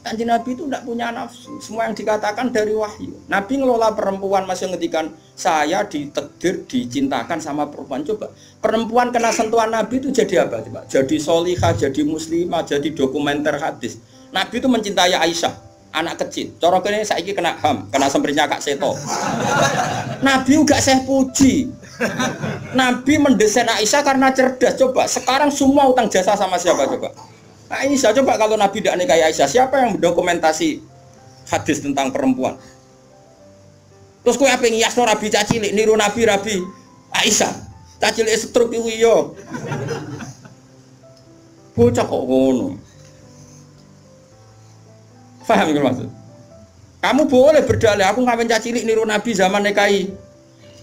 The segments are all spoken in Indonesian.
Kanjeng Nabi itu tidak punya nafsu. Semua yang dikatakan dari wahyu. Nabi ngelola perempuan masih ngendikan saya ditakdir dicintakan sama perempuan. Coba perempuan kena sentuhan Nabi itu jadi apa? Coba jadi solihah, jadi muslimah, jadi dokumenter hadis. Nabi itu mencintai Aisyah, anak kecil. Cara kene saiki kena HAM, kena semprinya Kak Seto. Nabi enggak saya puji. Nabi mendesain Aisyah karena cerdas. Coba sekarang semua utang jasa sama siapa coba? Aisyah. Coba kalau Nabi tidak nikahi Aisyah, siapa yang mendokumentasi hadis tentang perempuan? Terus kowe ape ngiyasno Rabi cacilik niru Nabi Aisyah. Cacilik stroke iku yo. Bocah kok ngono. Paham gitu maksud? Kamu boleh berdalih aku ngawin cacilik niru Nabi zaman nikahi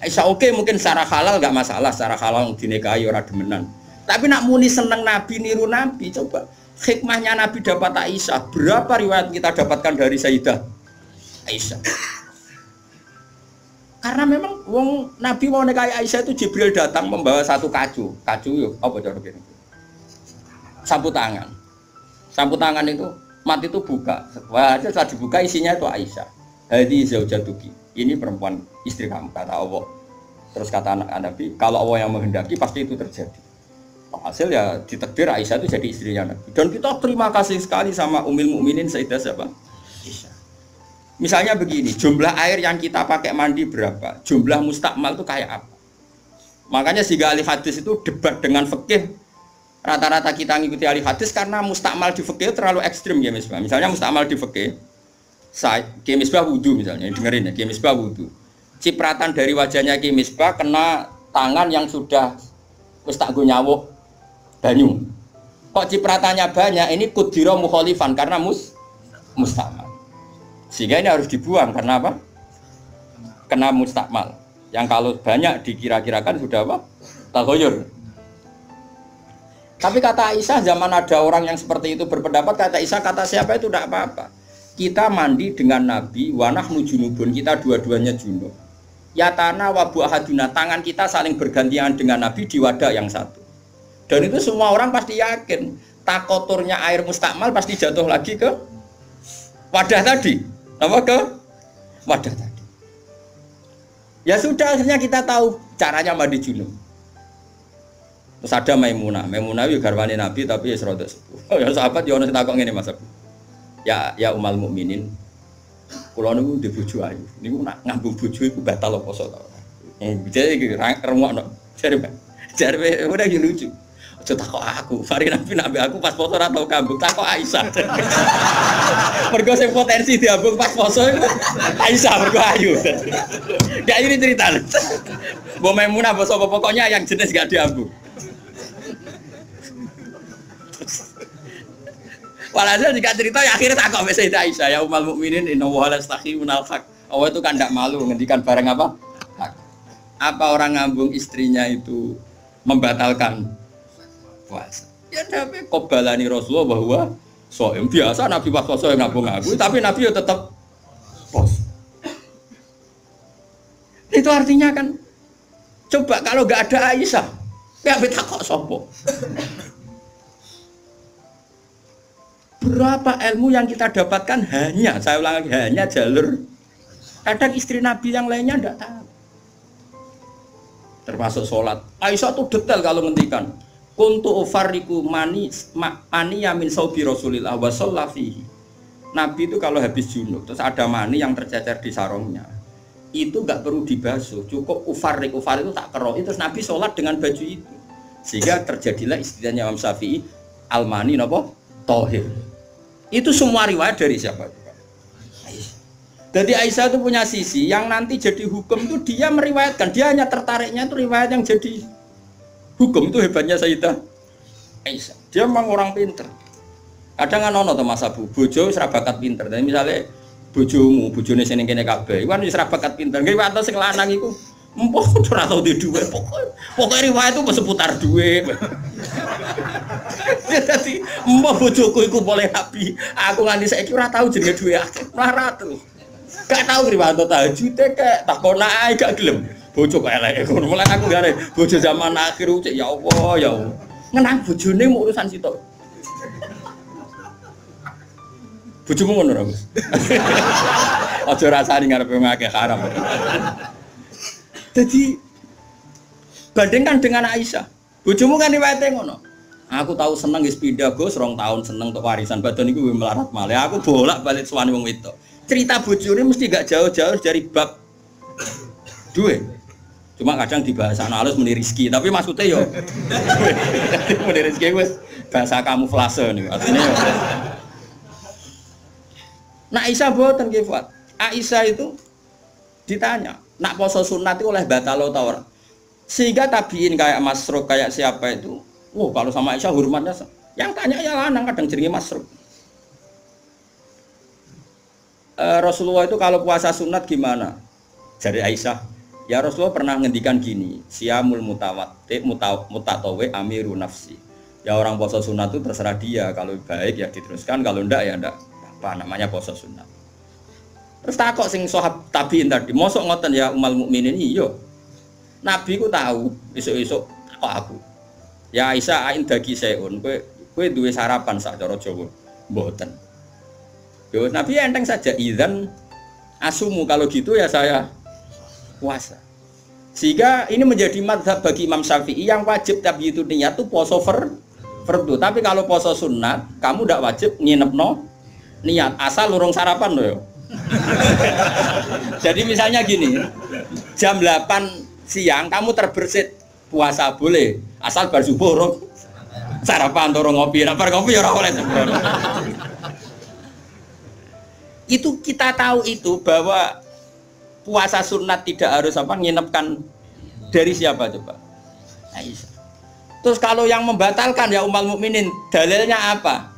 Aisyah. Oke, mungkin secara halal enggak masalah, secara halal dinikahi ora demenan. Tapi nak muni seneng Nabi niru Nabi, coba hikmahnya Nabi dapat Aisyah. Berapa riwayat kita dapatkan dari Sayyidah Aisyah? Karena memang wong Nabi mau nikahi Aisyah itu Jibril datang membawa satu kacu yuk, apa cara begini? Sapu tangan. Sapu tangan itu mati itu buka. Wah, setelah dibuka isinya itu Aisyah. Hadi zaujatuki. Ini perempuan istri kamu kata Allah. Terus kata anak Nabi, kalau Allah yang menghendaki pasti itu terjadi. Hasil ya ditakdir Aisyah itu jadi istrinya Nabi. Dan kita terima kasih sekali sama Ummul Mukminin Sayyidah siapa? Aisyah. Misalnya begini, jumlah air yang kita pakai mandi berapa? Jumlah mustakmal itu kayak apa? Makanya sehingga ahli hadis itu debat dengan fikih. Rata-rata kita ngikuti ahli hadis karena mustakmal di fikih terlalu ekstrim ya Misbah. Misalnya mustakmal di fikih, Ki Misbah wudu misalnya, dengerin ya, Ki Misbah wudu. Cipratan dari wajahnya Ki Misbah kena tangan yang sudah wis tak go nyawuk banyu. Kok cipratannya banyak? Ini kudiro mukhalifan karena mustakmal. Sehingga ini harus dibuang karena apa? Kena mustakmal. Yang kalau banyak dikira-kirakan sudah apa? Taghayyur. Tapi kata Aisyah, zaman ada orang yang seperti itu berpendapat, kata Aisyah, kata siapa itu tidak apa-apa. Kita mandi dengan Nabi, wanah junubun, kita dua-duanya junub. Yatana wabu ahaduna, tangan kita saling bergantian dengan Nabi di wadah yang satu. Dan itu semua orang pasti yakin, takoturnya air mustakmal pasti jatuh lagi ke wadah tadi. Apa ke wadah tadi? Ya sudah, akhirnya kita tahu caranya mandi junub. Terus ada Maimunah itu garwane Nabi tapi ya serodok sepuh. Oh ya sahabat ya ono sing takok ngene Mas Abu. Ya Ummul Mukminin. Kula niku ndek bojo ayu. Niku nak ngambung bojo iku batal apa poso ta. Jadi iki rungokno. Jare udah lucu. Aja takok aku. Mari Nabi aku pas poso ora tau kambung, takok Aisyah. Mergo sing potensi diambung pas poso iku Aisyah mergo ayu. Gak ini cerita. Mbok Maimunah apa sapa pokoknya yang jenis gak diambung. Walhasil jika cerita ya akhirnya tak kok Sayyidah Aisyah ya Ummul Mukminin inna wa la yastahi minal haq. Allah itu kan tidak malu ngendikan barang apa? Hak. Apa orang ngambung istrinya itu membatalkan puasa? Ya tapi qobalani Rasulullah bahwa shaim biasa Nabi pas puasa yang ngambung aku, tapi Nabi ya tetap puasa. Itu artinya kan coba kalau enggak ada Aisyah, ya takok sapa? Berapa ilmu yang kita dapatkan hanya, saya ulang lagi, hanya jalur. Kadang istri Nabi yang lainnya tidak tahu. Termasuk sholat. Aisyah tuh detail kalau ngendikan. Kuntu ufarriku mani yamin saubi Rasulillah wa shallafihi. Nabi itu kalau habis junub, terus ada mani yang tercecer di sarungnya. Itu enggak perlu dibasuh, cukup ufarrik itu tak keroi, terus Nabi sholat dengan baju itu. Sehingga terjadilah istilahnya Imam Syafi'i al-mani napa? Tohir. Itu semua riwayat dari siapa? Aisyah. Jadi Aisyah itu punya sisi yang nanti jadi hukum itu dia meriwayatkan, dia hanya tertariknya itu riwayat yang jadi hukum. Itu hebatnya Sayyidah Aisyah. Dia memang orang pinter. Kadang kan ono to Mas Abu, bojo wis ra bakat pinter. Tapi misalnya bojomu, bojone sing kene kabeh, iku kan wis ra bakat pinter. Riwayat sing lanang iku empuk ora tau di duwe pokoke riwayat itu seputar duwe. Jadi mbah bojoku iku boleh Nabi. Aku nganti saiki ora tau jenenge duwe akeh. Melarat terus. Gak tau riwayat tahajud kek takon ae gak gelem. Bojo kok elek ngono. Mulane aku gare bojo zaman akhir cek ya Allah ya Allah. Ngenang bojone mau urusan sitok. Bojomu ngono ora, Gus? Aja rasani ngarepe wong akeh haram. Jadi bandingkan dengan Aisyah. Bojomu kan riwayate ngono. Aku tahu seneng wis pindah Gus, 2 tahun seneng untuk warisan badan iku melarat malih. Aku bolak-balik suwani wong wedok. Cerita bojone mesti gak jauh-jauh dari bab duwe. Cuma kadang dibahas anak halus muni rezeki, tapi maksudnya yo muni rezeki wis bahasa kamuflase niku. Artinya yo. Nah Aisyah mboten nggih, Fat. Aisyah itu ditanya, nak poso sunat itu oleh batalo ta ora? Sehingga tabiin kayak Masruq kayak siapa itu, kalau sama Aisyah hormatnya, yang tanya ya lanang kadang jenenge Masruq. Rasulullah itu kalau puasa sunat gimana? Jadi Aisyah, ya Rasulullah pernah ngendikan gini, siyamul mutatawi amiru nafsi. Ya orang puasa sunat itu terserah dia, kalau baik ya diteruskan, kalau enggak ya enggak. Apa namanya puasa sunat. Terus takok sing sahabat tabiin tadi, mosok ngoten ya umal mukminin iya. Nabi ku tahu esuk-esuk kok aku. Ya Aisyah ain dagi seun, kowe duwe sarapan sak cara Jawa. Mboten. Yo Nabi enteng saja idzan asumu kalau gitu ya saya puasa. Sehingga ini menjadi mazhab bagi Imam Syafi'i yang wajib tapi itu niat tuh poso fardu. Tapi kalau poso sunat, kamu ndak wajib nginepno niat asal lurung sarapan loh ya. Jadi misalnya gini, jam 8 siang kamu terbersit puasa boleh asal bar subuh urung sarapan atau ngopi, bar ngopi ya ora oleh. Itu kita tahu itu bahwa puasa sunat tidak harus apa nginepkan dari siapa coba? Aisyah. Terus kalau yang membatalkan ya ummul mukminin, dalilnya apa?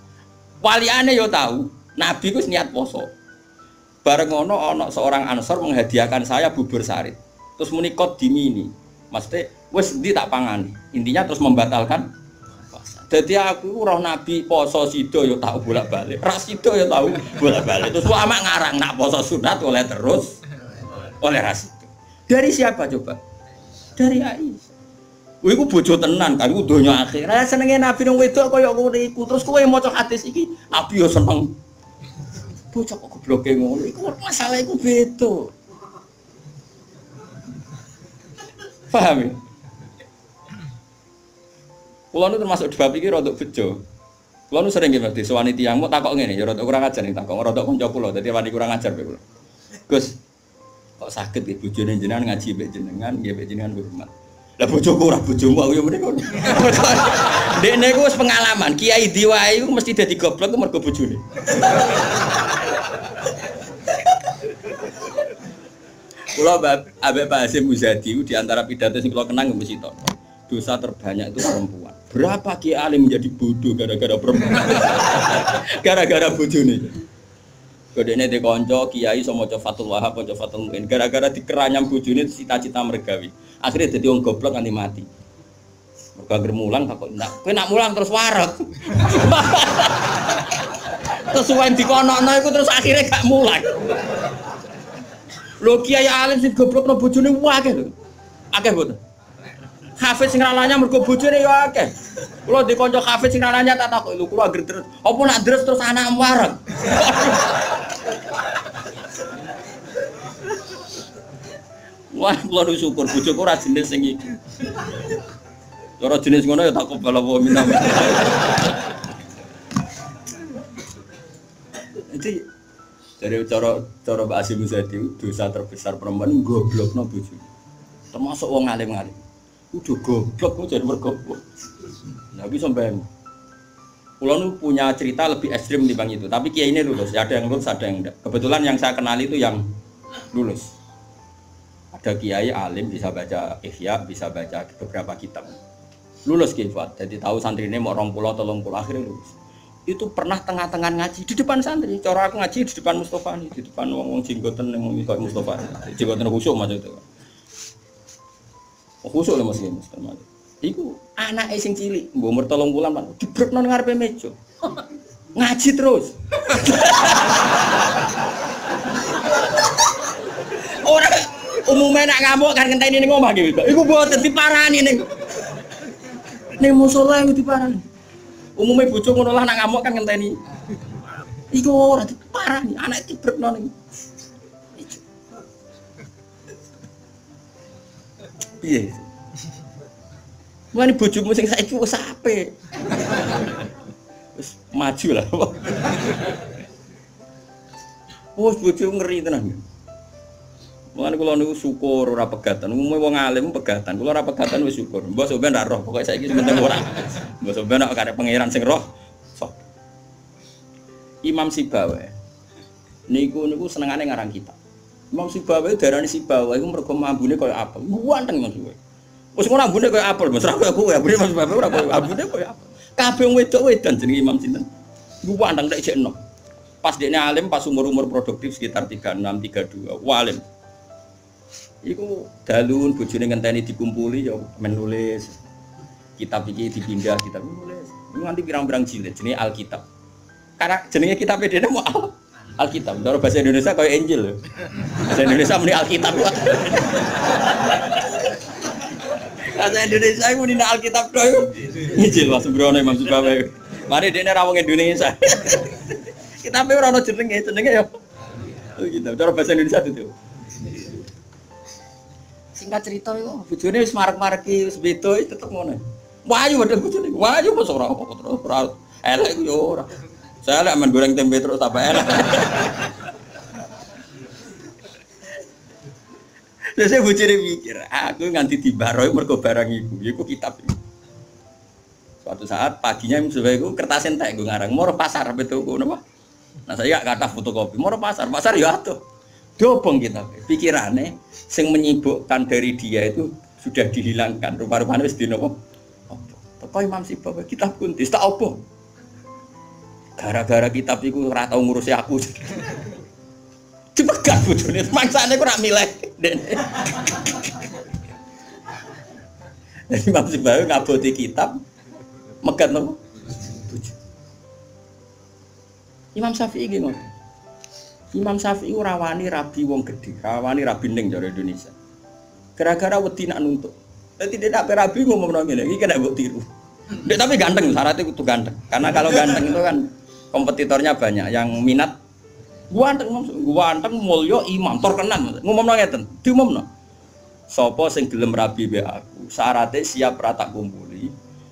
Waliane yo tahu, Nabi ku niat poso. Bareng ngono ana seorang Ansor menghadiahkan saya bubur sarit. Terus menikot dimini. Maksudnya wis ndi tak pangani. Intinya terus membatalkan puasa. Jadi aku roh Nabi poso sido yo tahu bolak-balik. Ras sido yo tahu bolak-balik. Terus ulama ngarang nak poso sunat oleh terus oleh ras itu. Dari siapa coba? Dari Aisyah. Kowe iku bojo tenan, kan iku donya akhir. Lah senenge Nabi nang wedok kaya ngono iku. Terus kowe maca hadis iki, Nabi yo seneng. Bocah kok gobloke ngono iku masalah iku beda. Paham ya? Kulo nu termasuk bab iki rodok bejo. Kulo nu sering nggih disowani tiyang mok takok ngene ya rodok kurang ajar ning takok rodok kanca kula dadi wani kurang ajar kowe kula. Gus, kok saged nggih bojone jenengan ngaji mbek jenengan nggih mbek jenengan hormat. Lah bojoku ora bojomu aku ya mriko. Dekne ku wis pengalaman, kiai diwae iku mesti dadi goblok ku mergo bojone. Kula ambek Pak Hasyim Muzadi di antara pidato sing kula kenang mesti to. Dosa terbanyak itu perempuan. Berapa kiai alim menjadi bodoh gara-gara perempuan? Gara-gara bojone. Kodene de kanca kiai iso maca Fathul Wahhab, maca Fathul Muin. Gara-gara dikeranyam bojone cita-cita mergawi. Akhirnya dadi wong goblok nganti mati. Mergo anggere mulang takok, "Ndak, kowe nak mulang terus waret." Terus suwen dikonokno iku terus akhirnya gak mulang. Lho kiai alim sing goblokno bojone akeh lho. Akeh mboten. Hafiz sing ralanya mergo bojone ya akeh. Kula di kanca hafiz sing ralanya tak takoki, lho kula anggere terus, apa nak deres terus anak wareg. Wah, kula syukur bojoku ora jenis sing iki. Ora jenis ngono ya tak kobal apa minta. Jadi dari cara Mbak Hasyim Muzadi dosa terbesar perempuan goblokno bojone. Termasuk wong alim-alim. Udah goblok kok jadi mergoblok. Nah, iki sampean. Kula nu punya cerita lebih ekstrim dibanding itu, tapi kiai ini lulus, ada yang lulus, ada yang enggak. Kebetulan yang saya kenal itu yang lulus. Ada kiai alim bisa baca Ihya, bisa baca beberapa kitab. Lulus kiai Fuad. Jadi tahu santrine mau 20 30 akhirnya lulus. Itu pernah tengah-tengah ngaji di depan santri. Cara aku ngaji di depan Mustofa nih, di depan wong jenggoten yang ngomong kayak Mustofa. Jenggoten khusyuk maksud itu. Khusyuk lho Mas Mustofa. Iku anake sing cilik, mbok umur 3 bulan Pak, dibrekno nang ngarepe meja. Ngaji terus. Ora umumnya nak ngamuk kan ngenteni ning omah iki. Iku mboten diparani ning musala iku diparani. Umumnya bojo ngono lah nak ngamuk kan ngenteni. Iku ora parah nih, anak dibrekno ning. Piye? Mane bojomu sing saiki wis apik. Wis maju lah. Wes bojo ngeri tenan. Mulane kula niku syukur ora pegatan. Umume wong alim pegatan. Kula ora pegatan wis syukur. Mbok sampean ra roh, pokoke saiki penting ora. Mbok sampean nek karep pangeran sing roh. Sok. Imam Sibawa. Niku senengane ngarang kitab. Imam Sibawa darani Sibawa iku mergo ambune koyo apel. Ganteng Mas kowe. Wis ngono ambune koyo apel, Mas. Ra koyo kowe, ambune Mas Sibawa ora koyo ambune koyo apel. Kabeh wong wedok-wedan jenenge Imam sinten. Iku ganteng tek jek enom. Pas dekne alim pas umur-umur produktif sekitar 36, 32. Walim. Iku dalun bojone ngenteni dikumpuli ya menulis. Kitab iki dipindah, kitab nulis. Iku nganti pirang-pirang jilid jenenge Alkitab. Karena jenenge kitab dene mau Alkitab. Cara bahasa Indonesia kayak Injil lho. Bahasa Indonesia muni Alkitab. Bahasa Indonesia muni Alkitab tok iku. Injil Mas Brono Imam Sibawa. Mari dene ra wong Indonesia. Kitabe ora ono jenenge ya. Alkitab. Cara bahasa Indonesia itu. Singkat cerita iku bojone wis marek-mareki wis beda tetep ngono. Wayu padha bojone. Wayu mos ora apa terus ora elek yo ora. Saya lek men goreng tempe terus tambah elek. Terus saya bojone mikir, aku nganti dibaroi mergo barang iku kitab iku. Suatu saat paginya Sibawa iku kertas entek nggo ngarang, moro pasar betul napa? Nah saya gak kata fotokopi, moro pasar ya atuh. Dobong kita, pikirane sing menyibukkan dari dia itu sudah dihilangkan. Rupa-rupanya wis dinopo. Teko Imam Sibawa kitab kuntis tak opo. Gara-gara kitab iku ora tau ngurusi aku. Dipegat bojone, mangsane ku ora milih. Jadi Imam Sibawa ngaboti kitab megat nopo? Imam Syafi'i iki ngono. Imam Syafi'i ora wani rabi wong gedhe, rawani rabi ning cara Indonesia. Gara-gara wedi nak nuntut. Dadi nek rabi ngomongno ngene, iki kena mbok tiru. Nek tapi ganteng, syaratnya kudu ganteng. Karena kalau ganteng itu kan kompetitornya banyak yang minat. Ganteng mulya imam terkenal. Ngomongno ngeten, diumumno. Sapa sing gelem rabi mbek aku, syaratnya siap ra tak kumpuli.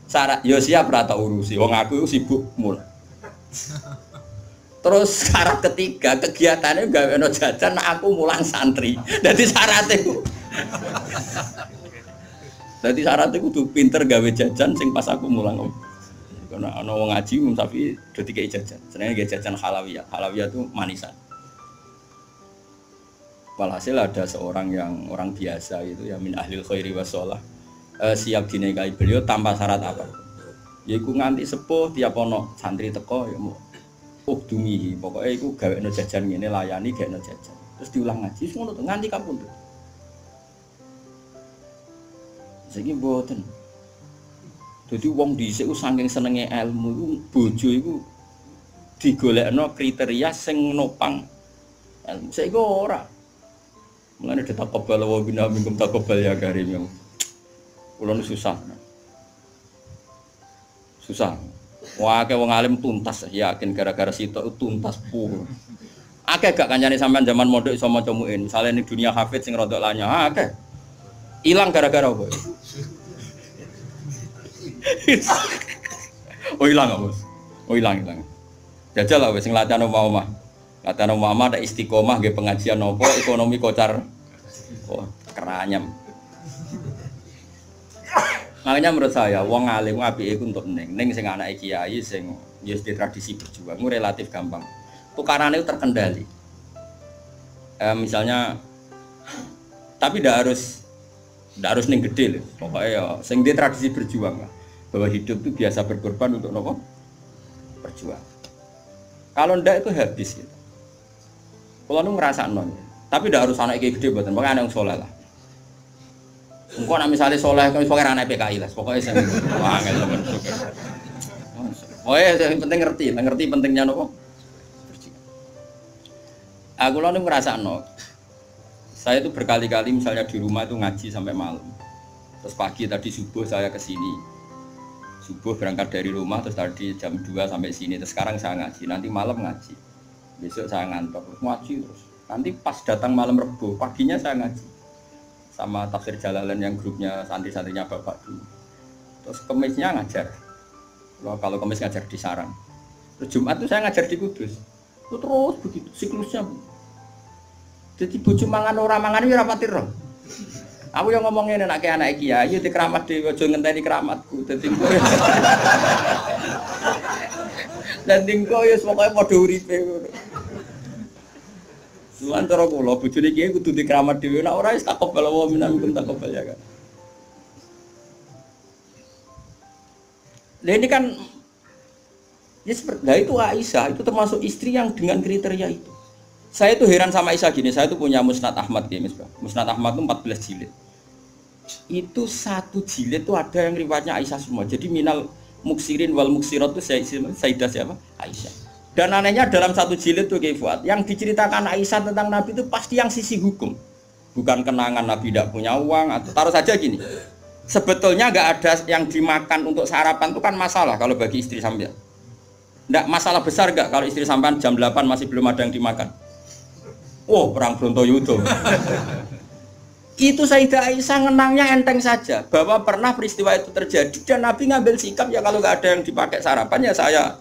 Syarat ya siap ra tak urusi. Wong aku sibuk mul. Terus syarat ketiga kegiatannya gawe ono jajan aku mulang santri. Dadi syaratnya ku. Dadi syaratnya kudu pinter gawe jajan sing pas aku mulang. Karena ana wong ngaji tapi do dikei jajan. Senenge gawe jajan halawiyah. Halawiyah itu manisan. Walhasil ada seorang yang orang biasa itu ya min ahlil khairi wassalah. Siap dinikahi beliau tanpa syarat apa. Yaiku nganti sepuh tiap ono santri teko ya mau ukdumihi, pokoknya itu gawe no jajan ngene layani gawe no jajan. Terus diulang ngaji ngono to nganti kapundhut. Saiki mboten. Dadi wong dhisik saking senenge ilmu iku bojo iku digolekno kriteria sing nopang ilmu. Saiki ora. Mulane ditakobal wa bina minkum takobal ya karim. Kula susah. Susah. Wah, wong alim tuntas yakin gara-gara sitok tuntas puh. Akeh gak kancane sampean zaman mondok iso maca muin. Misale ning dunia hafid sing rodok lanya, akeh. Ilang gara-gara apa? Oh ilang apa, Bos? Oh ilang. Jajal lah wis sing latihan omah-omah. Latihan omah ada istiqomah nggih pengajian apa ekonomi kocar. Oh, keranyam. Makanya menurut saya, wong alim apike iku untuk ning sing anake kiai sing wis di tradisi berjuang itu relatif gampang. Tukarane itu terkendali. Misalnya tapi ndak harus ning gede lho. Pokoknya ya sing di tradisi berjuang lah. Bahwa hidup itu biasa berkorban untuk nopo? Berjuang. Kalau ndak itu habis gitu. Kalau nu ngrasakno. Tapi ndak harus anake gede mboten, pokoke anak saleh lah. Engko nek misale saleh kok pokoke ana PKI lah, pokoke sing angel temen. Oh ya, yang penting ngerti pentingnya nopo. Aku lalu ngerasakno. Saya itu berkali-kali misalnya di rumah itu ngaji sampai malam. Terus pagi tadi subuh saya ke sini. Subuh berangkat dari rumah terus tadi jam 2 sampai sini, terus sekarang saya ngaji, nanti malam ngaji. Besok saya ngantor terus ngaji terus. Nanti pas datang malam Rebo, paginya saya ngaji. Sama tafsir Jalalain yang grupnya santri-santrinya Bapak dulu. Terus Kemisnya ngajar. Kalau Kemis ngajar di Sarang. Terus Jumat itu saya ngajar di Kudus. Itu terus begitu siklusnya. Jadi bojo mangan ora mangan iki ora pati roh. Aku yang ngomongin anak kiai di keramat dhewe aja ngenteni keramatku. Dadi kowe. Lan dingko ya pokoke padha uripe ngono. Suwan cara kula bojone kiai kudu di keramat dhewe nek ora wis takobal wa minkum takobal ya kan. Nah ini kan ya seperti itu Aisyah itu termasuk istri yang dengan kriteria itu. Saya itu heran sama Aisyah gini, saya itu punya Musnad Ahmad gini, Musnad Ahmad itu 14 jilid. Itu satu jilid itu ada yang riwayatnya Aisyah semua. Jadi minal muksirin wal muksirat itu Sayyidah siapa? Aisyah. Dan anehnya dalam satu jilid itu Fuad, yang diceritakan Aisyah tentang Nabi itu pasti yang sisi hukum. Bukan kenangan Nabi tidak punya uang atau taruh saja gini. Sebetulnya nggak ada yang dimakan untuk sarapan itu kan masalah kalau bagi istri sampean. Nggak masalah besar nggak kalau istri sampean jam 8 masih belum ada yang dimakan. Oh, perang Brontoyudo. Itu Sayyidah Aisyah ngenangnya enteng saja bahwa pernah peristiwa itu terjadi dan Nabi ngambil sikap ya kalau nggak ada yang dipakai sarapan ya saya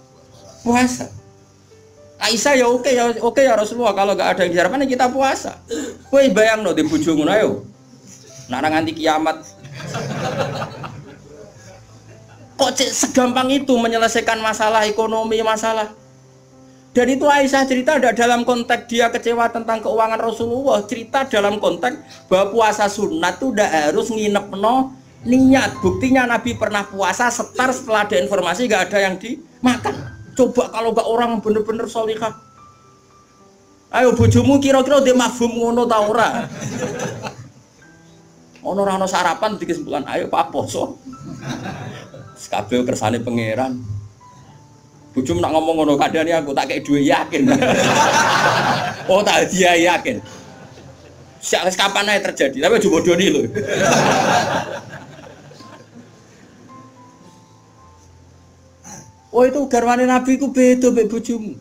puasa. Aisyah ya oke ya Rasulullah kalau nggak ada yang sarapan ya kita puasa. Kowe bayangno di bojo ngono ayo. Nak nganti kiamat. Kok segampang itu menyelesaikan masalah ekonomi masalah. Dan itu Aisyah cerita ada dalam konteks dia kecewa tentang keuangan Rasulullah, cerita dalam konteks bahwa puasa sunat itu udah harus nginep niat. Buktinya Nabi pernah puasa setar setelah ada informasi gak ada yang dimakan. Coba kalau gak orang bener-bener sholihah. Ayo bojomu kira-kira dia mafhum ngono ta ora? Ono ora ono sarapan di kesimpulan ayo Pak poso. Kabeh kersane pangeran. Bujum nak ngomong ngono kadane aku tak kei duwe yakin. Oh tak dia yakin. Sak kapan ae terjadi, tapi aja bodoni lho. Oh itu garwane Nabi ku beda mbek bojomu.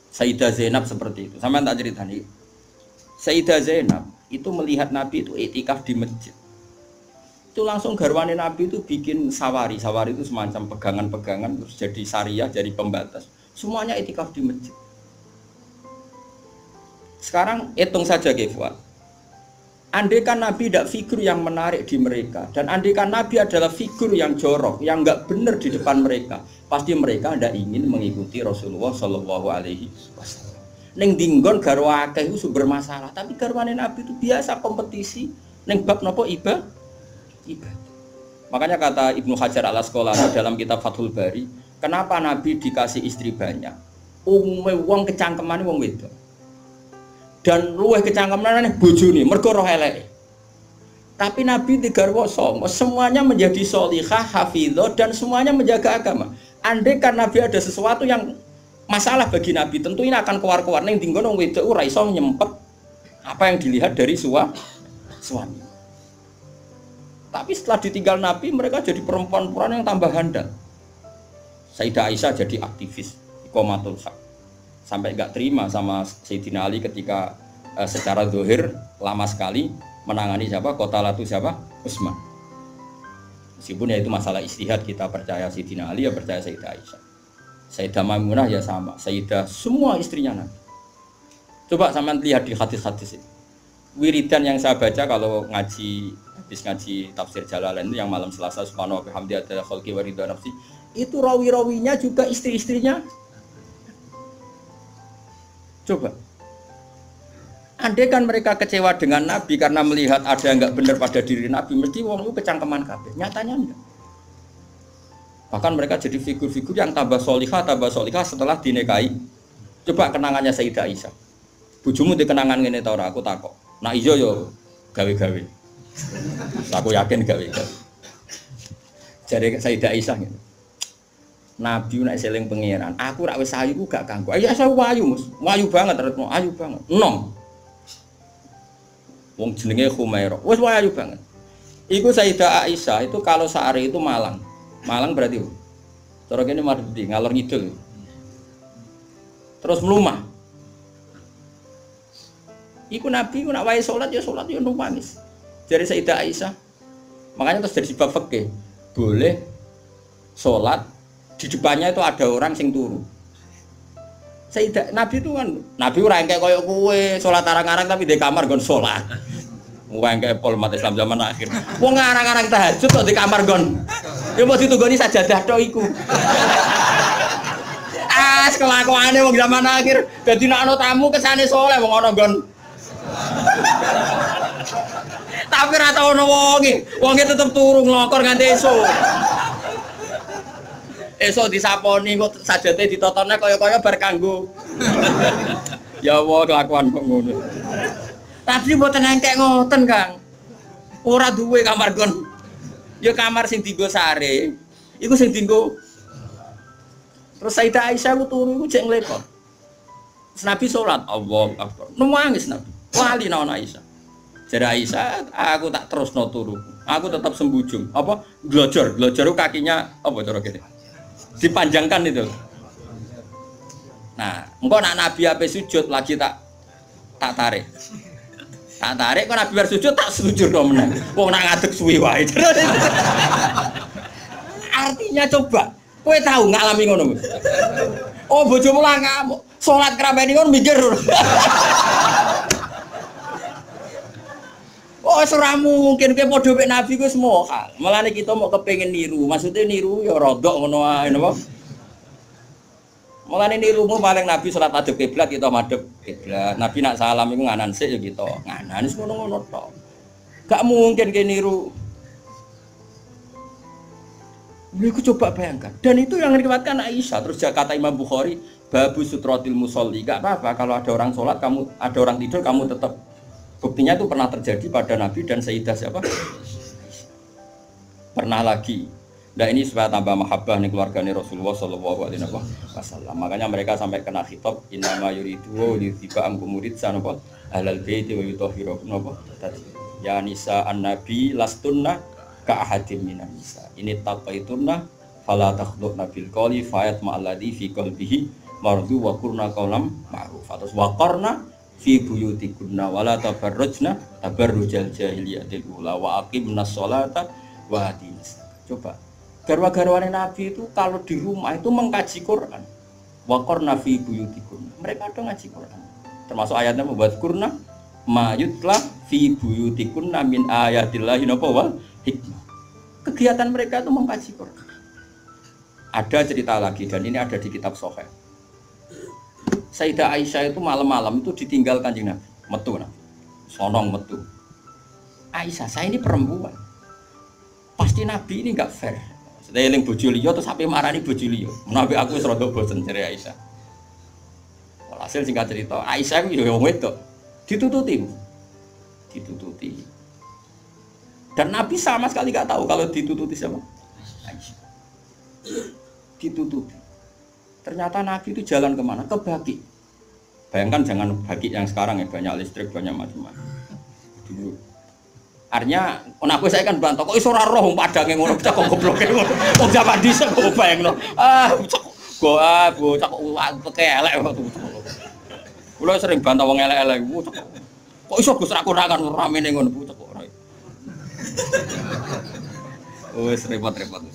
Sayyidah Zainab seperti itu. Sampeyan tak ceritani. Sayyidah Zainab itu melihat Nabi itu iktikaf di masjid. Itu langsung garwane Nabi itu bikin sawari itu semacam pegangan-pegangan terus jadi syariah, jadi pembatas. Semuanya iktikaf di masjid. Sekarang hitung saja Fuad. Andaikan Nabi tidak figur yang menarik di mereka dan andaikan Nabi adalah figur yang jorok, yang enggak benar di depan mereka, pasti mereka tidak ingin mengikuti Rasulullah Shallallahu Alaihi Wasallam. Neng dinggon garwa akeh itu bermasalah, tapi garwane Nabi itu biasa kompetisi. Neng bab nopo ibadah. Makanya kata Ibnu Hajar al-Asqalani dalam kitab Fathul Bari, kenapa Nabi dikasih istri banyak? Umume wong kecangkemane wong wedok. Dan luwih kecangkemane bojone mergo roh eleke. Tapi Nabi digarwa songo, semuanya menjadi sholihah, hafizah dan semuanya menjaga agama. Andai kan Nabi ada sesuatu yang masalah bagi Nabi, tentu ini akan keluar-keluar ning dinggon wong wedok ora iso nyempet apa yang dilihat dari suami. Tapi setelah ditinggal Nabi, mereka jadi perempuan-perempuan yang tambah handal. Sayyidah Aisyah jadi aktivis, iqamatul haq. Sampai nggak terima sama Sayyidina Ali ketika secara zahir lama sekali menangani siapa? Qatalatu siapa? Utsman. Meskipun ya itu masalah ijtihad, kita percaya Sayyidina Ali ya percaya Sayyidah Aisyah. Sayyidah Maimunah ya sama, Sayyidah semua istrinya Nabi. Coba sampean lihat di hadis-hadis ini. Wiridan yang saya baca kalau habis ngaji tafsir Jalalain itu yang malam Selasa subhanahu wa bihamdi adalah khalqi wa ridha nafsi, itu rawi-rawinya juga istri-istrinya. Coba andai kan mereka kecewa dengan Nabi karena melihat ada yang enggak benar pada diri Nabi, mesti wong itu kecangkeman kabeh. Nyatanya enggak. Bahkan mereka jadi figur-figur yang tambah solihah setelah dinikahi. Coba kenangannya Sayyidah Aisyah. Bojomu di kenangan ngene ta ora? Aku takok. Nah iya yo gawe-gawe. Aku yakin gawe-gawe. Jadi Sayyidah Aisyah gitu. Nabi nek seling pangeran, aku rak wis ayu gak kanggo. Ayo saya wayu, Mus. Wayu banget, ayu banget. Enom. Wong jenenge Khumairah. Wis wayu banget. Iku Sayyidah Aisyah itu kalau sehari itu malang. Malang berarti. Cara kene Mardi ngalor ngidul. Terus melumah. Iku Nabi ku nak wae salat ya nangis. Jare Sayyidah Aisyah. Makanya terus dari bab fikih boleh salat di depannya itu ada orang sing turu. Sayyidah Nabi itu kan Nabi ora engke koyo kowe salat arang-arang tapi di kamar nggon salat. Wong engke pol umat Islam zaman akhir. Wong arang-arang tahajud kok di kamar nggon. Ya mbok ditunggoni sajadah tok iku. Kelakuane wong zaman akhir dadi nek ana tamu kesane saleh wong ana nggon. Tapi ora tau ono wonge tetep turu nglokor nganti esuk. Esuk disaponi kok sajate ditotone kaya-kaya bar kanggo. Ya Allah kelakuan kok ngono. Tapi mboten engkek ngoten, Kang. Ora duwe kamar nggon. Ya kamar sing dienggo sare. Iku sing dienggo. Terus Sayyidah Aisyah ku turu iku jek nglekor. Nabi salat, Allahu Akbar. Nangis Nabi. Wali naon Aisyah. Jare Aisyah, aku tak terusno turu. Aku tetap sembujung. Apa? Glojor kakinya apa cara kene? Dipanjangkan itu. Nah, engko nak Nabi ape sujud lagi tak tarik. Tak tarik kok Nabi bar sujud tak sujud kok meneh. Wong nak ngadeg suwi wae. Artinya coba, kowe tahu ngalami ngono. Oh, bojomu lah ngamuk. Salat krameni ngono mikir. Oh, ora mungkin kowe padha mek Nabi ku semua. Mulane kita mau kepengin niru. Maksudnya niru ya rodok ngono ae napa. Mulane nirumu paling Nabi salat madhep kiblat kita madhep kiblat. Nabi nak salam iku nganan sik ya kita. Nganan wis ngono-ngono tok. Gak mungkin kowe niru. Iku coba bayangkan. Dan itu yang diriwayatkan Aisyah. Terus kata Imam Bukhari, babu sutratil musolli. Gak apa-apa kalau ada orang sholat, kamu ada orang tidur, kamu tetap. Buktinya itu pernah terjadi pada Nabi dan Sayyidah siapa? Pernah lagi. Nah ini supaya tambah mahabbah nih keluarganya Rasulullah Shallallahu Alaihi Wasallam. Makanya mereka sampai kena khitab innama yuridu liyuthiba ankum ridsan apa ahlal baiti wa yutahhirakum apa ya nisa an-nabi lastunna ka ahadim minan nisa. Ini taqaitunna fala takhdurna bil qawli fayat ma'alladhi fi qalbihi mardu wa qurna qawlam ma'ruf. Terus wa qarna fi buyutikunna wala tabarrujna tabarrujal jahiliyatil ula wa aqimnas sholata wa atinas. Coba garwa-garwane Nabi itu kalau di rumah itu mengkaji Quran. Wa qarna fi buyutikunna. Mereka ada ngaji Quran. Termasuk ayatnya membuat kurna ma yutla fi buyutikunna min ayatillahi wal hikmah. Kegiatan mereka itu mengkaji Quran. Ada cerita lagi dan ini ada di kitab Sahih. Sayyidah Aisyah itu malam-malam itu ditinggal Kanjeng Nabi, metu Nabi. Sonong metu. Aisyah, saya ini perempuan. Pasti Nabi ini enggak fair. Saya eling bojo liya terus sampai marani bojo liya. Nabi aku wis rada bosen jare Aisyah. Walhasil singkat cerita, Aisyah ku yo wong wedok. Ditututi. Dan Nabi sama sekali enggak tahu kalau ditututi siapa? Aisyah. Ditututi. Ternyata Nabi itu jalan kemana? Ke Baqi. Bayangkan jangan Baqi yang sekarang ya, banyak listrik, banyak macam-macam. Dulu. Artinya, aku saya kan bantah, kok iso ora roh padange ngono, cak kok goblok ngono. Wong zaman dhisik kok bayangno. Cak kok elek waktu. Kula sering bantah wong elek-elek. Kok iso Gus ra kurangan ramene ngono, cak kok ora. Wes repot-repot.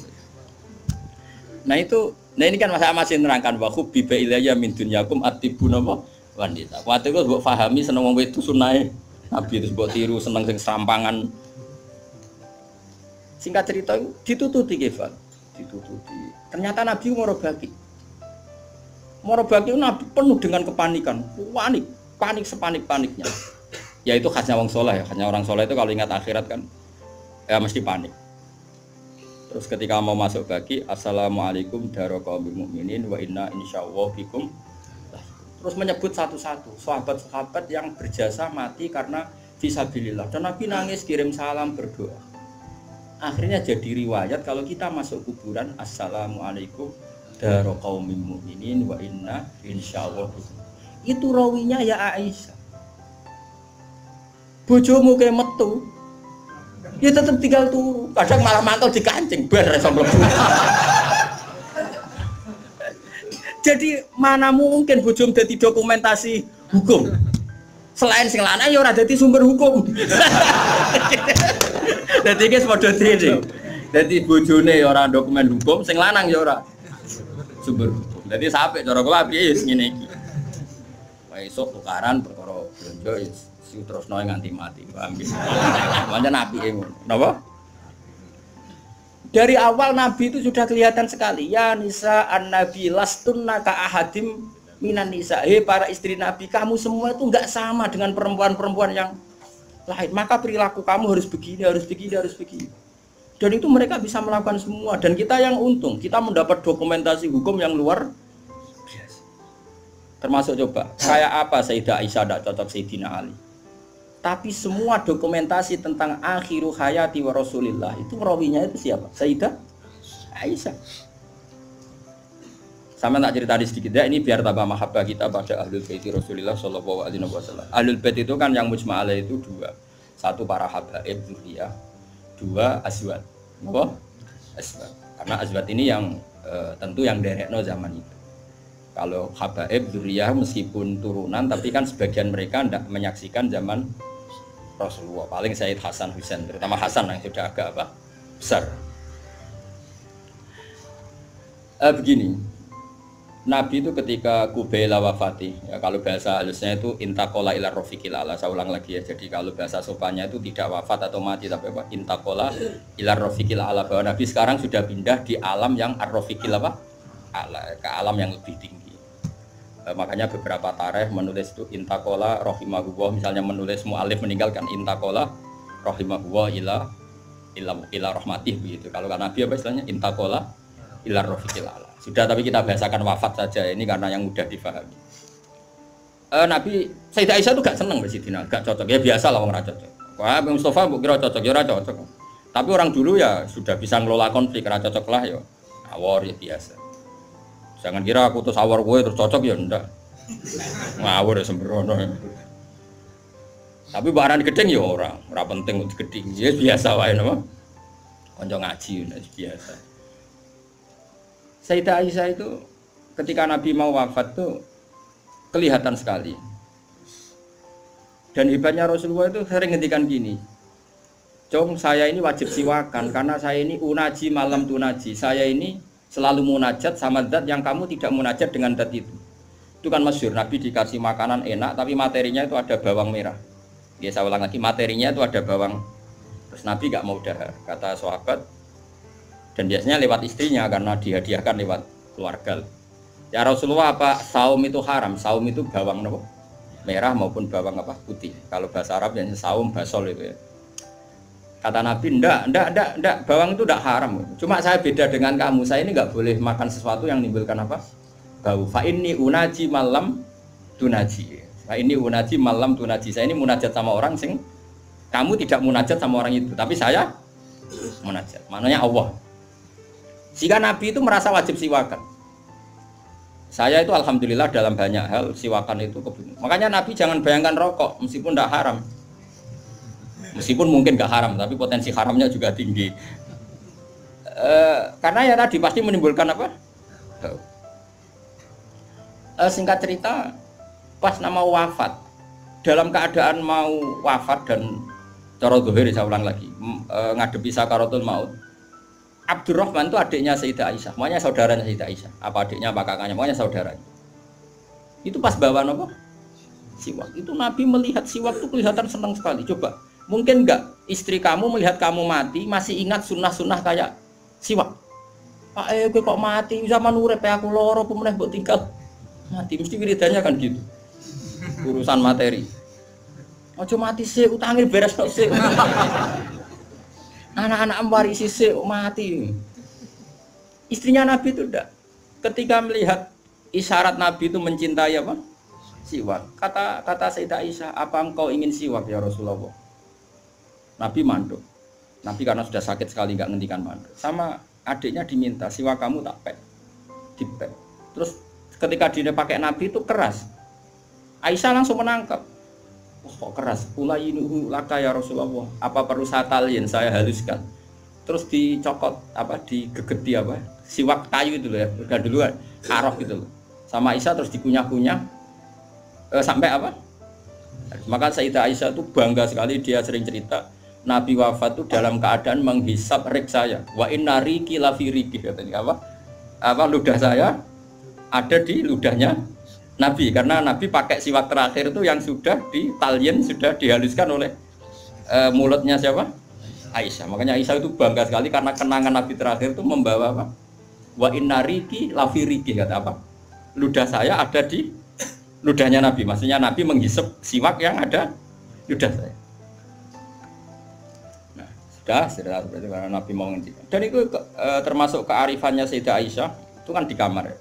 Nah ini kan masih nerangkan waktu biba ilayya min dunyakum atibun apa wanita. Waktu itu buat fahami seneng wong itu sunai Nabi itu buat tiru seneng sing serampangan. Singkat cerita ditututi Kefal, ditututi. Ternyata Nabi Morobaki itu Nabi penuh dengan kepanikan, panik sepanik-paniknya. Ya itu khasnya wong soleh ya, khasnya orang soleh itu kalau ingat akhirat kan ya mesti panik. Terus ketika mau masuk Baqi, assalamualaikum daraqaumil mukminin wa inna insyaallah bikum. Terus menyebut satu-satu sahabat-sahabat yang berjasa mati karena fisabilillah. Dan Nabi nangis kirim salam berdoa. Akhirnya jadi riwayat kalau kita masuk kuburan assalamualaikum daraqaumil mukminin wa inna insyaallah bikum. Itu rawinya ya Aisyah. Bojomu ke metu. Ya tetap tinggal turu. Kadang malah mantel dikancing bar iso mlebu. Jadi mana mungkin bojom dadi dokumentasi hukum. Selain sing lanang ya ora dadi sumber hukum. Dadi iki padha dene. Dadi bojone ya ora dokumen hukum, sing lanang ya ora sumber hukum. Dadi sampe cara kula piye wis ngene iki. Wae esuk tukaran perkara blonjo terusno nganti mati, paham nggih. Pancen apike ngono. Napa? Dari awal Nabi itu sudah kelihatan sekali. Ya nisa an-nabi lastunna ka ahadim minan nisa. Hei para istri Nabi, kamu semua itu enggak sama dengan perempuan-perempuan yang lain. Maka perilaku kamu harus begini, harus begini, harus begini. Dan itu mereka bisa melakukan semua. Dan kita yang untung, kita mendapat dokumentasi hukum yang luar biasa. Termasuk coba, kayak apa Sayyidah Aisyah tidak cocok Sayyidina Ali. Tapi semua dokumentasi tentang akhiru hayati wa Rasulillah itu rawinya itu siapa? Sayyidah Aisyah. Sama tak cerita sedikit ya, ini biar tambah mahabbah kita pada Ahlul Bait Rasulillah sallallahu alaihi wasallam. Ahlul Bait itu kan yang mujma' alaih itu dua. Satu para habaib dzurriyyah, dua azwat. Apa? Azwat. Karena azwat ini yang tentu yang derekno zaman itu. Kalau habaib dzurriyyah meskipun turunan tapi kan sebagian mereka tidak menyaksikan zaman Rasulullah, paling Sayyid Hasan Husain, terutama Hasan yang sudah agak besar. Begini, Nabi itu ketika Kubaila wafati, ya kalau bahasa halusnya itu intakola ila rofiqil ala, saya ulang lagi ya. Jadi kalau bahasa sopannya itu tidak wafat atau mati, tapi apa? Intakola ila rofiqil ala, bahwa Nabi sekarang sudah pindah di alam yang ar-rofiqil ala, ke alam yang lebih tinggi. Makanya beberapa tarikh menulis itu intakola rahimahullah, misalnya menulis mu'alif meninggalkan intakola rahimahullah ila rahmatih begitu. Kalau Nabi apa istilahnya intakola ila rafiqil ala. Sudah, tapi kita bahasakan wafat saja ini karena yang mudah difahami. Nabi Sayyidah Aisyah itu gak seneng Sayyidina, gak cocok. Ya biasa lah orang cocok. Wah, Mustafa mbok kira cocok, ya ora cocok. Tapi orang dulu ya sudah bisa ngelola konflik, ora cocok lah ya. Awor ya biasa. Jangan kira aku terus awar gue terus cocok ya ndak. Ngawur ya sembrono. Tapi barang gedeng ya ora penting untuk gedeng. Ya biasa wae napa. Kanca ngaji ya biasa. Sayyidah Aisyah itu ketika Nabi mau wafat tuh kelihatan sekali. Dan hebatnya Rasulullah itu sering ngendikan gini. Jong saya ini wajib siwakan karena saya ini unaji malam tunaji. Saya ini selalu munajat sama zat yang kamu tidak munajat dengan zat itu. Itu kan masyhur, Nabi dikasih makanan enak tapi materinya itu ada bawang merah. Ya saya ulang lagi, materinya itu ada bawang. Terus Nabi gak mau dahar, kata sahabat. Dan biasanya lewat istrinya karena dihadiahkan lewat keluarga. Ya Rasulullah, apa saum itu haram? Saum itu bawang apa? Merah maupun bawang apa? Putih. Kalau bahasa Arab yang saum basol itu ya. Kata Nabi, enggak, bawang itu enggak haram. Cuma saya beda dengan kamu, saya ini enggak boleh makan sesuatu yang menimbulkan apa? Bau. Fa inni unaji malam tunaji. Fa inni unaji malam tunaji. Saya ini munajat sama orang sing kamu tidak munajat sama orang itu, tapi saya munajat. Maknanya Allah. Jika Nabi itu merasa wajib siwakan. Saya itu alhamdulillah dalam banyak hal siwakan itu kebetulan. Makanya Nabi jangan bayangkan rokok meskipun enggak haram. Meskipun mungkin gak haram, tapi potensi haramnya juga tinggi. Karena ya tadi pasti menimbulkan apa? Singkat cerita, pas nama wafat, dalam keadaan mau wafat dan cara zuhir, saya ulang lagi, ngadepi sakaratul maut. Abdurrahman itu adiknya Sayyidah Aisyah, makanya saudaranya Sayyidah Aisyah. Apa adiknya, apa kakaknya, makanya saudaranya. Itu pas bawa apa? Siwak. Itu Nabi melihat siwak itu kelihatan senang sekali. Coba. Mungkin enggak istri kamu melihat kamu mati masih ingat sunnah-sunnah kayak siwak. Pak gue kok mati zaman urip aku loro pemeneh mbok tinggal mati, mesti wiridannya kan gitu. Urusan materi. Ojo mati sih, utangnya beres tok sih. Anak-anak warisi sih mati. Istrinya Nabi itu enggak. Ketika melihat isyarat Nabi itu mencintai apa? Siwak. Kata Sayyidah Aisyah, apa engkau ingin siwak ya Rasulullah? Nabi manduk. Nabi karena sudah sakit sekali nggak ngendikan manduk. Sama adiknya diminta, siwak kamu tak pek. Dipek. Terus ketika dia pakai Nabi itu keras. Aisyah langsung menangkap. Wah, kok keras. Ulayinuhu laka ya Rasulullah. Apa perlu saya talien, saya haluskan. Terus dicokot digegeti siwak kayu itu loh ya. Udah duluan arok gitu loh. Sama Aisyah terus dikunyah-kunyah sampai apa? Maka Sayyidah Aisyah itu bangga sekali, dia sering cerita Nabi wafat itu dalam keadaan menghisap rik saya. Wa inna riki lafi riki katanya ludah saya ada di ludahnya Nabi, karena Nabi pakai siwak terakhir itu yang sudah ditalien, sudah dihaluskan oleh mulutnya siapa? Aisyah. Makanya Aisyah itu bangga sekali karena kenangan Nabi terakhir itu membawa apa? Wa inna riki lafi riki kata apa? Ludah saya ada di ludahnya Nabi. Maksudnya Nabi menghisap siwak yang ada ludah saya. Nah, sudah berarti karena Nabi mau ngendikan. Dan itu termasuk kearifannya Sayyidah Aisyah, itu kan di kamar ya.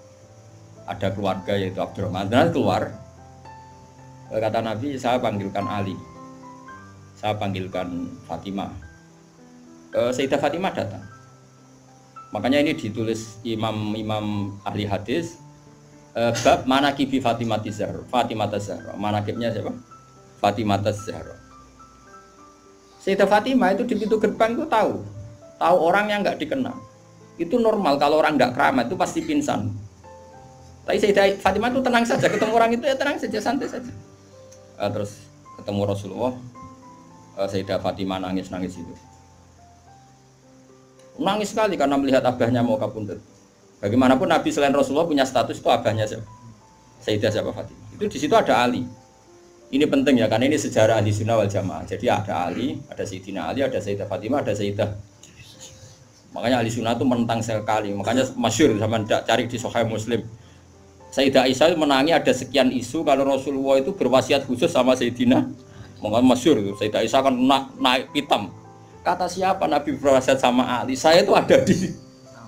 Ada keluarga yaitu Abdurrahman, dan keluar kata Nabi, saya panggilkan Ali, saya panggilkan Fatimah. Sayyidah Fatimah datang. Makanya ini ditulis imam ahli hadis bab manaqibi Fatimah Zahra. Manaqibnya siapa? Fatimah Zahra. Sayyidah Fatimah itu di pintu gerbang itu tahu orang yang nggak dikenal. Itu normal, kalau orang nggak keramat itu pasti pingsan. Tapi Sayyidah Fatimah itu tenang saja, ketemu orang itu ya tenang saja, santai saja. Terus ketemu Rasulullah, Sayyidah Fatimah nangis itu. Nangis sekali karena melihat abahnya mau kabundut. Bagaimanapun Nabi selain Rasulullah punya status itu abahnya siapa? Sayyidah siapa? Fatimah. Itu di situ ada Ali. Ini penting ya, karena ini sejarah ahli sunnah wal jamaah. Jadi ada Ali, ada Sayyidina Ali, ada Sayyidah Fatimah, ada Sayyidah. Makanya ahli sunnah itu menentang sekali. Makanya masyhur sama cari di Sahih Muslim. Sayyidah Aisyah menangi ada sekian isu kalau Rasulullah itu berwasiat khusus sama Sayyidina. Makanya masyhur itu Sayyidah Aisyah kan naik pitam. Kata siapa Nabi berwasiat sama Ali? Saya itu ada di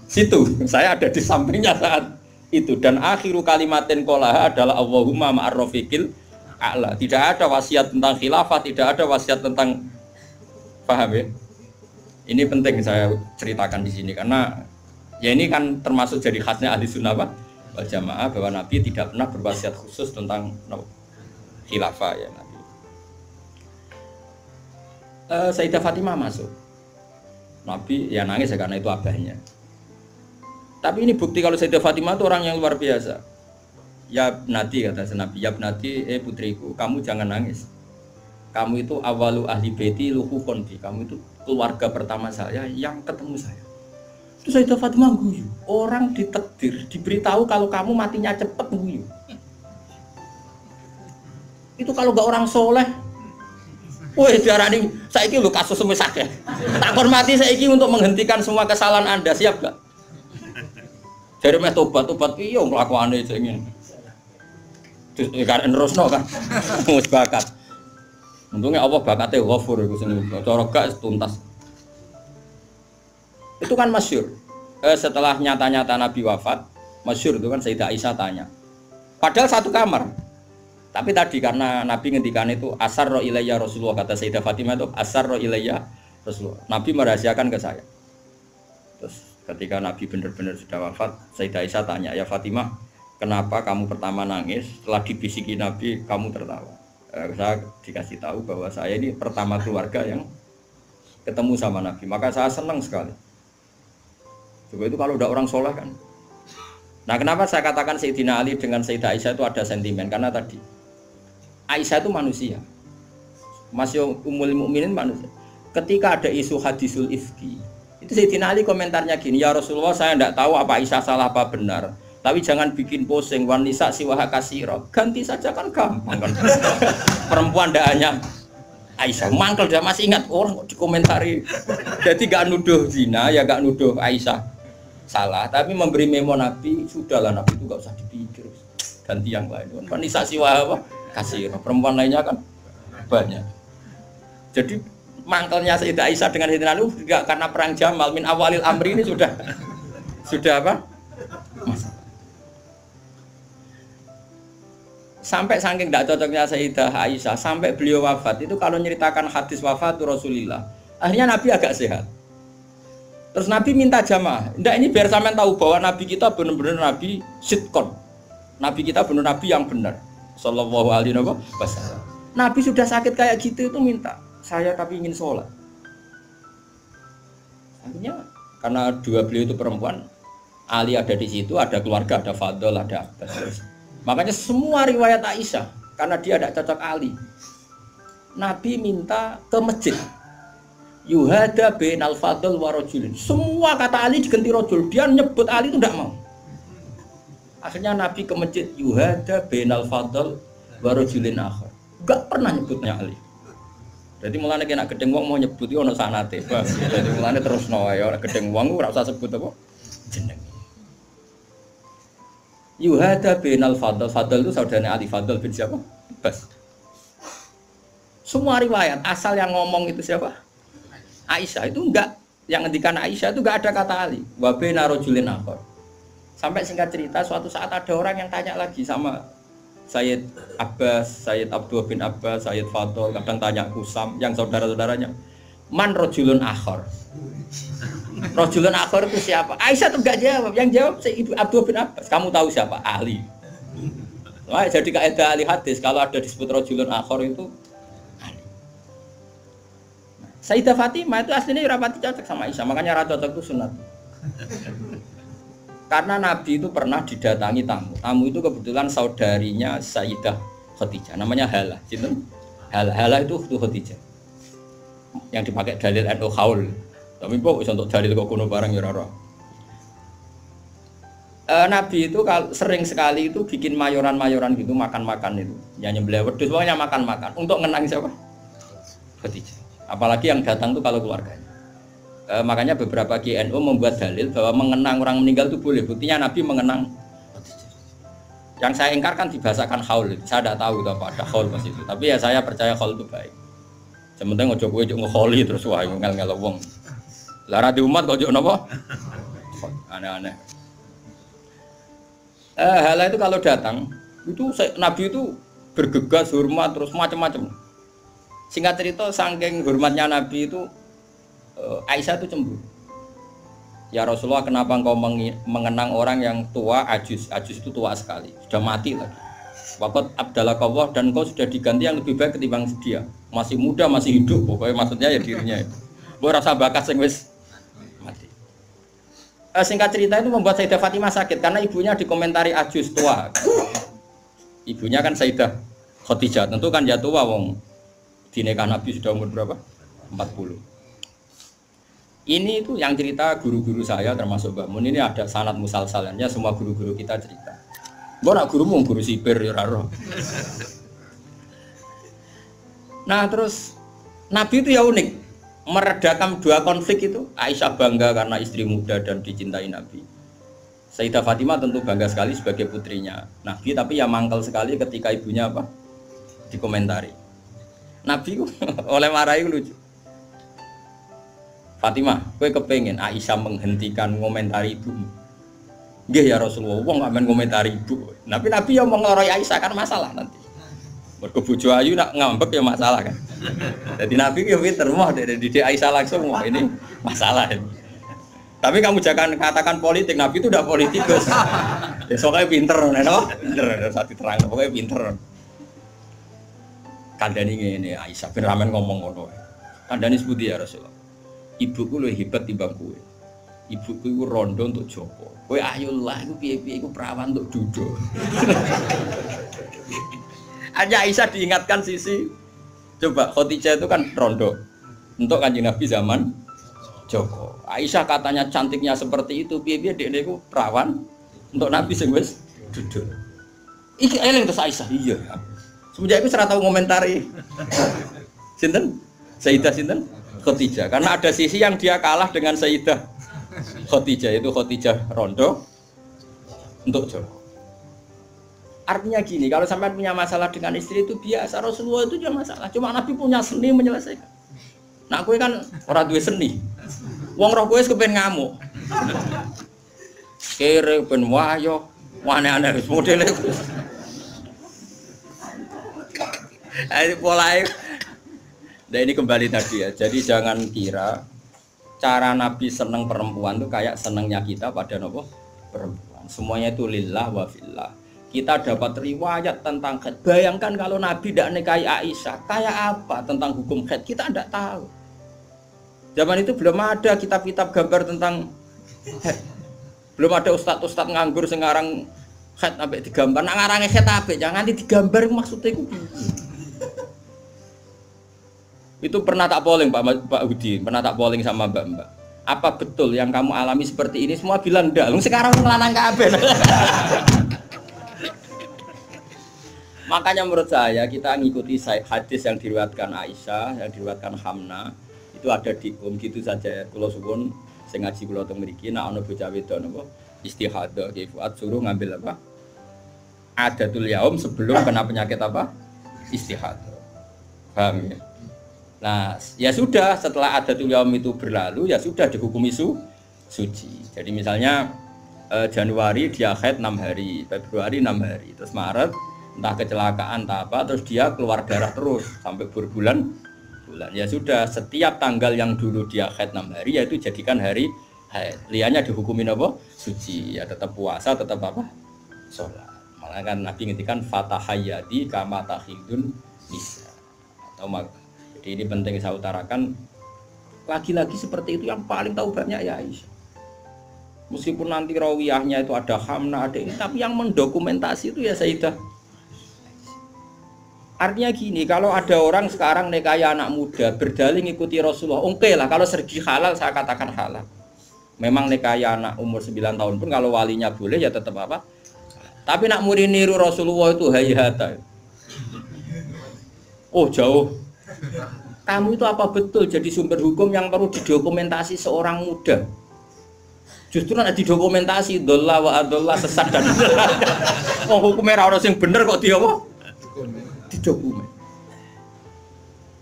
situ. Saya ada di sampingnya saat itu. Dan akhiru kalimatin qolaha adalah Allahumma ma'ar rafiqil a'la. Tidak ada wasiat tentang khilafah, tidak ada wasiat tentang, paham ya? Ini penting saya ceritakan di sini karena ya ini kan termasuk jadi khasnya ahli sunnah wal jamaah, bahwa Nabi tidak pernah berwasiat khusus tentang khilafah ya Nabi. Sayyidah Fatimah masuk. Nabi ya nangis ya karena itu abahnya. Tapi ini bukti kalau Sayyidah Fatimah itu orang yang luar biasa. Ya Nabi kata Nabi, ya Nabi, putriku, kamu jangan nangis. Kamu itu awalu ahli baiti luhukon bi. Kamu itu keluarga pertama saya yang ketemu saya. Itu Sayyidah Fatimah guyu. Orang ditakdir, diberitahu kalau kamu matinya cepet guyu. Itu kalau gak orang soleh. Woi diarani saiki lho kasus semesak ya. Tak hormati saiki untuk menghentikan semua kesalahan Anda, siap gak? Jadi meh tobat iya nglakuane jenenge. Terus kan nerusno kan. Wis bakat. Untungnya Allah bakatnya ghafur iku sing cara gak tuntas. Itu kan masyhur. Setelah nyata-nyata Nabi wafat, masyhur itu kan Sayyidah Aisyah tanya. Padahal satu kamar. Tapi tadi karena Nabi ngendikan itu asarra ilayya Rasulullah, kata Sayyidah Fatimah itu asarra ilayya Rasulullah. Nabi merahasiakan ke saya. Terus ketika Nabi benar-benar sudah wafat, Sayyidah Aisyah tanya, "Ya Fatimah, kenapa kamu pertama nangis? Setelah dibisiki Nabi kamu tertawa?" Saya dikasih tahu bahwa saya ini pertama keluarga yang ketemu sama Nabi. Maka saya senang sekali. Coba itu kalau udah orang soleh kan. Nah kenapa saya katakan Sayyidina Ali dengan Sayyidah Aisyah itu ada sentimen? Karena tadi Aisyah itu manusia, masih umul mukminin manusia. Ketika ada isu hadisul ifki, itu Sayyidina Ali komentarnya gini, ya Rasulullah saya tidak tahu apa Aisyah salah apa benar, tapi jangan bikin pusing, wanisa siwaha kasiro, ganti saja kan gampang kan. Perempuan tidak hanya Aisyah, mangkel dia masih ingat orang kok dikomentari. Jadi gak nuduh zina ya gak nuduh Aisyah salah, tapi memberi memo Nabi, sudahlah Nabi itu gak usah dipikir, ganti yang lain. Wanisa siwaha apa? Kasih perempuan lainnya kan banyak. Jadi mangkelnya Sayyidah Aisyah dengan Sayyidina Ali juga karena perang Jamal min awalil amri ini sudah apa? Masalah. Sampai saking tidak cocoknya Sayyidah Aisyah sampai beliau wafat itu kalau nyeritakan hadis wafat Rasulullah, akhirnya Nabi agak sehat. Terus Nabi minta jamaah. Ndak ini biar sampean tahu bahwa Nabi kita benar-benar Nabi sidqon. Nabi kita benar Nabi yang benar. Sallallahu alaihi wasallam. Nabi sudah sakit kayak gitu itu minta, saya tapi ingin sholat. Akhirnya karena dua beliau itu perempuan, Ali ada di situ, ada keluarga, ada Fadl, ada Abbas. Makanya semua riwayat Aisyah, karena dia tidak cocok Ali, Nabi minta ke masjid. Yuhada bainal Fadl wa rajulin. Semua kata Ali diganti rajul. Dia nyebut Ali itu tidak mau. Akhirnya Nabi ke masjid. Yuhada bainal Fadl wa rajulin akhar. Enggak pernah nyebutnya Ali. Jadi mulane kena gedeng wong mau nyebut itu ono sanate. Jadi mulane terus wae ora gedeng wong ora usah sebut apa jeneng. Yuhada bainal Fadl. Fadl itu saudaranya Ali, Fadl bin siapa? Abbas. Semua riwayat asal yang ngomong itu siapa? Aisyah. Itu enggak, yang ngendikan Aisyah itu enggak ada kata Ali. Wa baina rajulin akhar. Sampai singkat cerita suatu saat ada orang yang tanya lagi sama Sayyid Abbas, Sayyid Abdullah bin Abbas, Sayyid Fadl, kadang tanya Kusam yang saudara-saudaranya. Man rajulun akhar. Rajulun akhar itu siapa? Aisyah tuh enggak jawab. Yang jawab Sayyid Abdullah bin Abbas. Kamu tahu siapa? Ali. Wah, jadi kaidah ahli hadis kalau ada disebut rajulun akhar itu Sayyidah Fatimah itu aslinya rapati cocok sama Aisyah, makanya rata cocok itu sunat. Karena Nabi itu pernah didatangi tamu. Tamu itu kebetulan saudarinya Sayyidah Khadijah, namanya Halah. Halah itu Khadijah. Yang dipakai dalil NU Haul. Tapi kok untuk dalil kok kuno barang ya ora. Nabi itu sering sekali itu bikin mayoran-mayoran gitu, makan-makan itu. Ya nyembelih wedhus pokoknya makan-makan untuk ngenang siapa? Khadijah. Apalagi yang datang itu kalau keluarganya. Makanya beberapa GNU membuat dalil bahwa mengenang orang meninggal itu boleh. Buktinya Nabi mengenang. Yang saya ingkarkan dibahasakan haul. Saya tidak tahu apa ada haul pas itu. Tapi ya saya percaya haul itu baik. Sementing ojo kowe ojo ngkholi terus wae ngel-ngel wong. Lah ra di umat kok ojo napa? Aneh-aneh. Halah itu kalau datang itu Nabi itu bergegas hormat terus macam-macam. Singkat cerita, saking hormatnya Nabi itu Aisyah itu cemburu. Ya Rasulullah, kenapa engkau mengenang orang yang tua, ajus itu tua sekali, sudah mati lagi. Waqat abdalakallah, dan engkau sudah diganti yang lebih baik ketimbang dia. Masih muda, masih hidup, pokoknya maksudnya ya dirinya itu. Boleh rasa bakat sing wis mati. Singkat cerita itu membuat Sayyidah Fatimah sakit karena ibunya dikomentari ajus tua. Ibunya kan Sayyidah Khadijah, tentu kan ya tua wong. Di nikah Nabi sudah umur berapa? 40. Ini itu yang cerita guru-guru saya termasuk Mbak Mun, ini ada sanad musalsalannya, semua guru-guru kita cerita. Mbak nak gurumu guru sipir ya raro. Nah terus Nabi itu ya unik, meredakan dua konflik itu. Aisyah bangga karena istri muda dan dicintai Nabi. Sayyidah Fatimah tentu bangga sekali sebagai putrinya Nabi, tapi ya mangkel sekali ketika ibunya apa? Dikomentari. Nabi oleh marahi lucu. Fatimah, kowe kepengen Aisyah menghentikan komentari ibumu? Nggih ya Rasulullah, wong gak men komentari ibu. Tapi Nabi yang mengloroi Aisyah kan masalah nanti. Mergo bojo ayu nak ngambek ya masalah kan. Jadi Nabi ya pinter mah dari didik Aisyah langsung wah ini masalah ini. Tapi kamu jangan katakan politik, Nabi itu udah politikus. Besoknya pinter, no? Pinter, saat diterang, pokoknya pinter. Kandani ngene Aisyah bin Ramen ngomong ngono. Kandani sebuti ya Rasulullah. Ibuku luwih hebat timbang kowe. Ibuku iku rondo untuk Joko. Kowe ayolah iku piye-piye iku perawan untuk Dudo. Hanya Aisyah diingatkan sisi coba Khadijah itu kan rondo untuk Kanjeng Nabi zaman Joko. Aisyah katanya cantiknya seperti itu, piye-piye dekne iku perawan untuk Nabi sing wis Dudo. Iki eling terus Aisyah. Iya. Semenjak itu saya tahu ngomentari sinten? Sayyidah sinten? Khadijah. Karena ada sisi yang dia kalah dengan Sayyidah Khadijah, itu Khadijah rondo untuk Joko. Artinya gini, kalau sampai punya masalah dengan istri itu biasa, Rasulullah itu juga masalah. Cuma Nabi punya seni menyelesaikan. Nah, kowe kan ora duwe seni. Wong roh kowe kepen ngamuk. Kere ben wayo, aneh-aneh wis modele. Ini polanya. Nah ini kembali tadi ya. Jadi jangan kira cara Nabi seneng perempuan itu kayak senengnya kita pada nopo perempuan. Semuanya itu lillah wa fillah. kita dapat riwayat tentang haid. Bayangkan kalau Nabi tidak nikahi Aisyah, kayak apa tentang hukum haid? Kita tidak tahu. Zaman itu belum ada kitab-kitab gambar tentang haid. Belum ada ustadz-ustadz nganggur sekarang haid sampai digambar. Nak ngarang haid apa? Jangan digambar maksudnya itu. Itu pernah tak polling Pak Hudi, pernah tak polling sama Mbak. Apa betul yang kamu alami seperti ini? Semua bilang enggak. Sekarang ngelanang kabeh. Makanya menurut saya kita ngikuti hadis yang diriwayatkan Aisyah, yang diriwayatkan Hamna, itu ada di gitu saja. Kula suwun sing ngaji kula teng mriki nek ana bocah wedok napa istihadah ki Fuad suruh ngambil apa? Adatul yaum sebelum kena penyakit apa? Istihadah. Paham ya? Nah, ya sudah setelah adatul yaum itu berlalu ya sudah dihukumi suci. Jadi misalnya Januari dia haid 6 hari, Februari 6 hari, terus Maret entah kecelakaan entah apa terus dia keluar darah terus sampai berbulan-bulan. Ya sudah setiap tanggal yang dulu dia haid 6 hari yaitu jadikan hari haid. Liannya dihukumin apa? Suci. Ya tetap puasa, tetap apa? Sholat. Malah kan Nabi ngintikan fatahayyadi kama tahidun nisa. Atau jadi ini penting saya utarakan, lagi-lagi seperti itu yang paling tahu banyak ya Aisyah. Meskipun nanti rawiyahnya itu ada Hamna, ada ini, tapi yang mendokumentasi itu ya Sayyidah. Artinya gini, kalau ada orang sekarang nikahi anak muda, berdalih ngikuti Rasulullah, oke lah, kalau segi halal saya katakan halal. Memang nikahi anak umur 9 tahun pun kalau walinya boleh ya tetap apa. Tapi nak murid niru Rasulullah itu hayata. Oh jauh. Kamu itu apa betul jadi sumber hukum yang perlu didokumentasi seorang muda? Justru nak didokumentasi dolla wa adolla sesat dan oh hukumnya orang yang bener kok dia apa? Didokumen.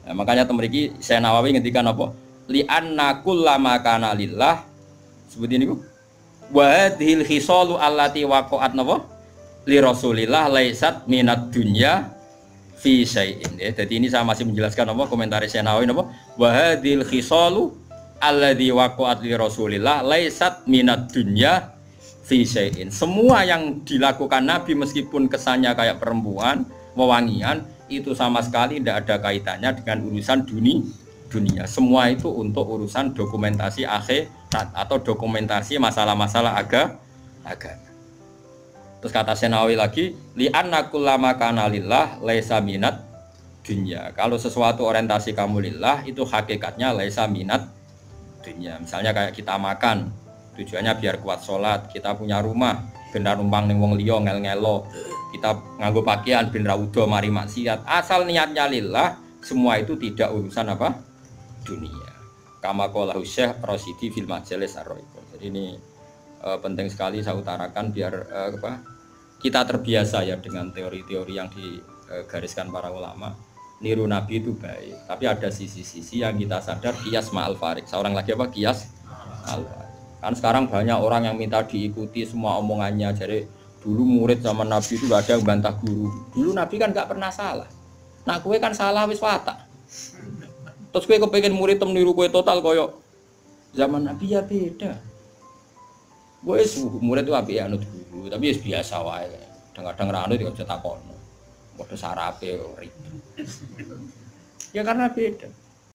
Nah, makanya temeriki saya Nawawi ngendikan apa? Li anna kullama kana lillah seperti ini Bu. Wa hadhil khisalu allati waqa'at napa? Li Rasulillah laisat minad dunya fi syai'in. Jadi ini saya masih menjelaskan apa komentar saya Nawawi apa wa hadhil khisalu alladzi waqa'at li Rasulillah laisat minad dunya fi syai'in. Semua yang dilakukan Nabi meskipun kesannya kayak perempuan, wewangian, itu sama sekali tidak ada kaitannya dengan urusan dunia. Semua itu untuk urusan dokumentasi akhirat atau dokumentasi masalah-masalah agama. Terus kata Senawi lagi, li'anna kullama kana lillah laisa minat dunya. Kalau sesuatu orientasi kamu lillah itu hakikatnya laisa minat dunya. Misalnya kayak kita makan, tujuannya biar kuat sholat. Kita punya rumah, ben ra numpang ning wong liya ngel-ngelo. Kita nganggo pakaian ben ra udo mari maksiat. Asal niatnya lillah, semua itu tidak urusan apa? Dunia. Kama qala Syekh Rasidi fil Majalis Ar-Raiqon. Jadi ini penting sekali saya utarakan biar kita terbiasa ya dengan teori-teori yang digariskan para ulama. Niru Nabi itu baik, tapi ada sisi-sisi yang kita sadar kias ma'al farik. Seorang lagi apa kias ma'al farik. Kan sekarang banyak orang yang minta diikuti semua omongannya. Jadi dulu murid zaman Nabi itu gak ada yang bantah guru. Dulu Nabi kan gak pernah salah. Nah kue kan salah wis watak. Terus kue kepengen murid niru kue total koyok zaman Nabi ya beda. Gue murid itu api anut guru, tapi biasa wae. Kadang-kadang rano tidak bisa takon. Modho sarape ribet. Ya karena beda.